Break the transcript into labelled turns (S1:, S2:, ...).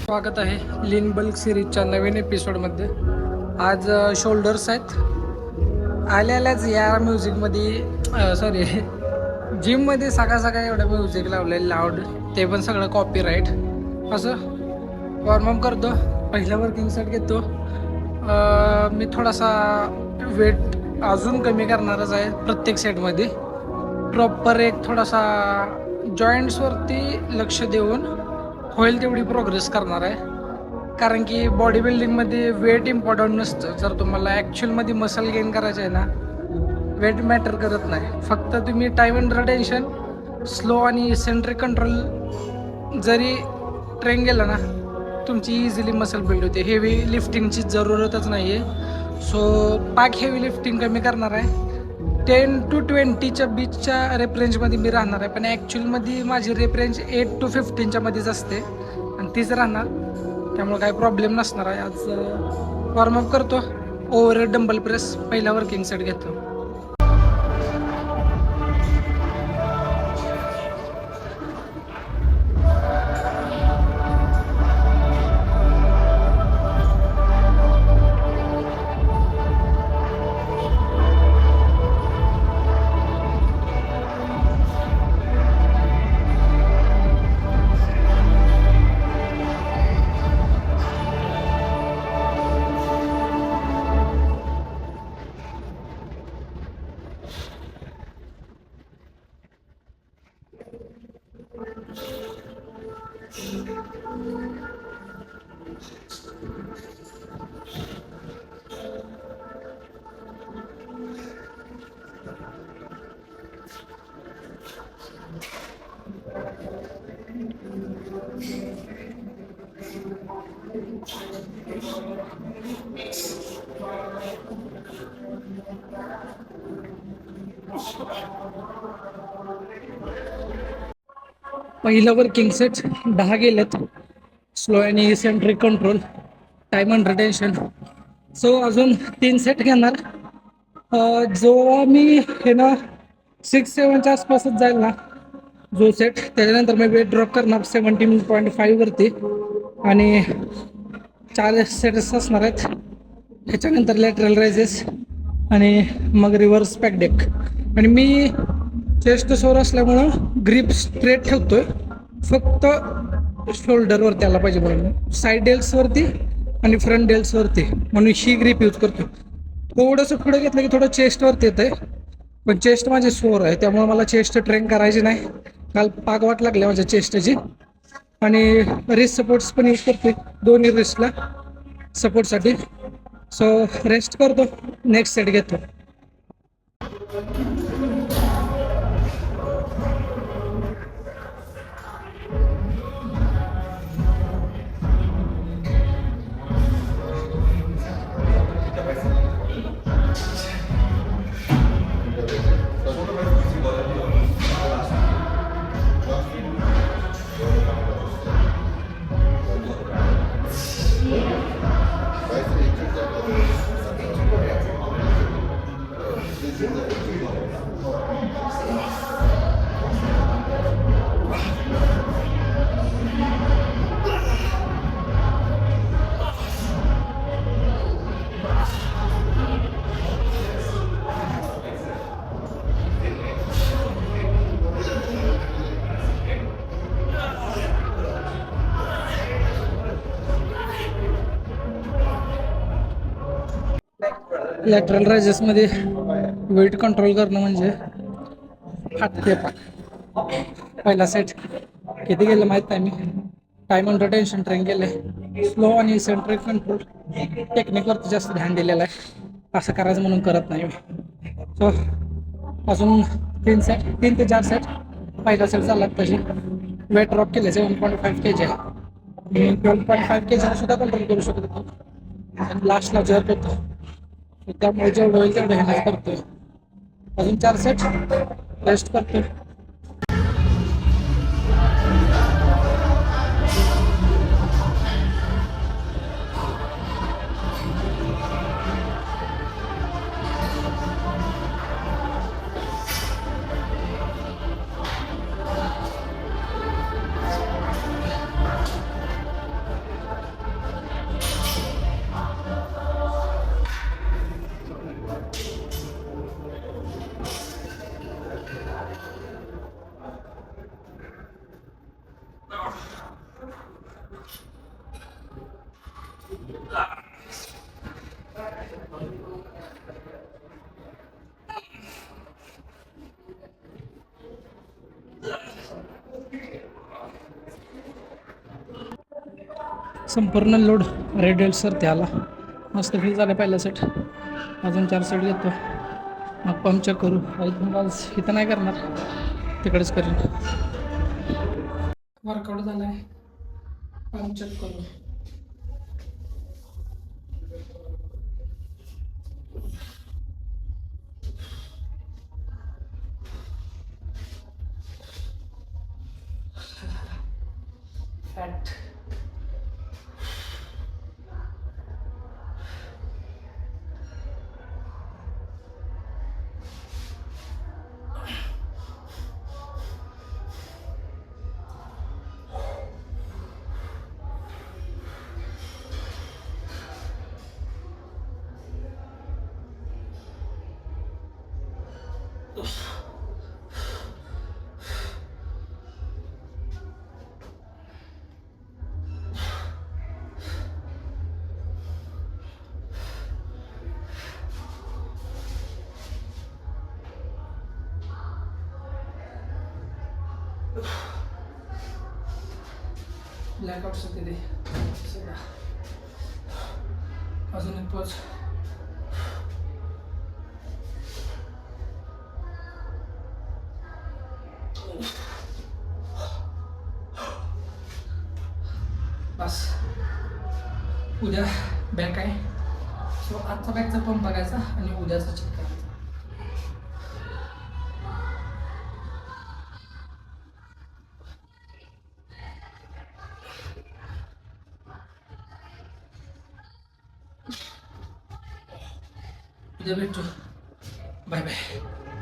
S1: स्वागत आहे लीन बल्क सिरीजच्या नवीन एपिसोडमध्ये. आज शोल्डर्स आहेत. आल्याच या म्युझिकमध्ये सॉरी जिममध्ये सकाळ सकाळ एवढं म्युझिक लावलेलं लाऊड, ते पण सगळं कॉपीराईट. असं वॉर्मअप करतो, पहिला वर्किंग सेट घेतो. मी थोडासा वेट अजून कमी करणारच आहे प्रत्येक सेटमध्ये. प्रॉपर एक थोडासा जॉईंट्सवरती लक्ष देऊन होईल तेवढी प्रोग्रेस करणार आहे. कारण की बॉडी बिल्डिंगमध्ये वेट इम्पॉर्टंट नसतं. जर तुम्हाला ॲक्च्युअलमध्ये मसल गेन करायचं आहे ना, वेट मॅटर करत नाही. फक्त तुम्ही टाईम अंडर टेन्शन, स्लो आणि इसेंट्रिक कंट्रोल जरी ट्रेन गेला ना, तुमची इझिली मसल बिल्ड होते. हेवी लिफ्टिंगची जरूरतच नाही आहे. सो पाक हेवी लिफ्टिंग कमी करणार आहे. 10 to 20च्या बीचच्या रेप रेंजमध्ये मी राहणार आहे, पण ॲक्च्युअलमध्ये माझी रेप रेंज 8 to 15च्या मध्येच असते आणि तीच राहणार. त्यामुळे काही प्रॉब्लेम नसणार आहे. आज वॉर्मअप करतो, ओव्हर डंबल प्रेस पहिला वर्किंग सेट घेतो. पहिलं वर्किंग सेट 10 गेलेत. स्लो आणि eccentric control, time under tension. So अजून 3 सेट घेणार. जो मी हे ना 6-7च्या आसपासच जाईल ना जो सेट, त्याच्यानंतर मी वेट ड्रॉप करणार 17.5 वरती आणि 4 सेट्स असणार आहेत. ह्याच्यानंतर लॅटरल रायझेस आणि मग रिव्हर्स पॅक डेक. आणि मी चेस्ट सोर असल्यामुळं ग्रिप स्ट्रेट ठेवतोय, फक्त शोल्डरवरती आला पाहिजे म्हणून, साईड डेल्सवरती आणि फ्रंट डेल्सवरती, म्हणून ही ग्रिप यूज करतो. थोडंसं पुढे घेतलं की थोडं चेस्टवरती येतं आहे, पण चेस्ट माझी सोर आहे त्यामुळे मला चेस्ट ट्रेन करायची नाही. काल पागवाट लागल्या माझ्या चेस्टची. आणि रिस्ट सपोर्ट्स पण यूज करतोय दोन्ही रिस्टला सपोर्टसाठी. सो रेस्ट करतो, नेक्स्ट सेट घेतो. लॅटरल रायझेसमध्ये वेट कंट्रोल करणं म्हणजे फाटते पाक. पहिला सेट किती गेलं माहीत नाही, मी टाईम अंडर टेन्शन ट्रेन केलं आहे. स्लो आणि इसेंट्रिक कंट्रोल टेक्निकवरती जास्त ध्यान दिलेलं आहे. असं करायचं म्हणून करत नाही मी. सो अजून 3 ते 4 सेट. पहिला सेट झाला पाहिजे. वेट ड्रॉप केलं 7.5 kg आहे. मी 12.5 kg सुद्धा कंट्रोल करू शकत होतो आणि लास्टला जर्क होतो. त्यामुळे जेवढं होईल तेवढं ह्यालाच करतोय. अजून 4 सेट रेस्ट करतोय. संपूर्ण लोड रेड सर त्याला मस्त फील झालं पहिला सेट. अजून 4 सेट घेतो मग पंप चेक करू. आय थिंक आज इथं नाही करणार, तिकडेच करेन. वर्कआउट झाला आहे, पंप चेक करू. फॅट ब्लॅकआउट सध्या दे सगळा. अजून एक पोच. बस उद्या बॅक आहे, सो आजचा बॅकचा पंप बघायचा आणि उद्याचा चेक करायचा. उद्या भेटतो. Bye bye.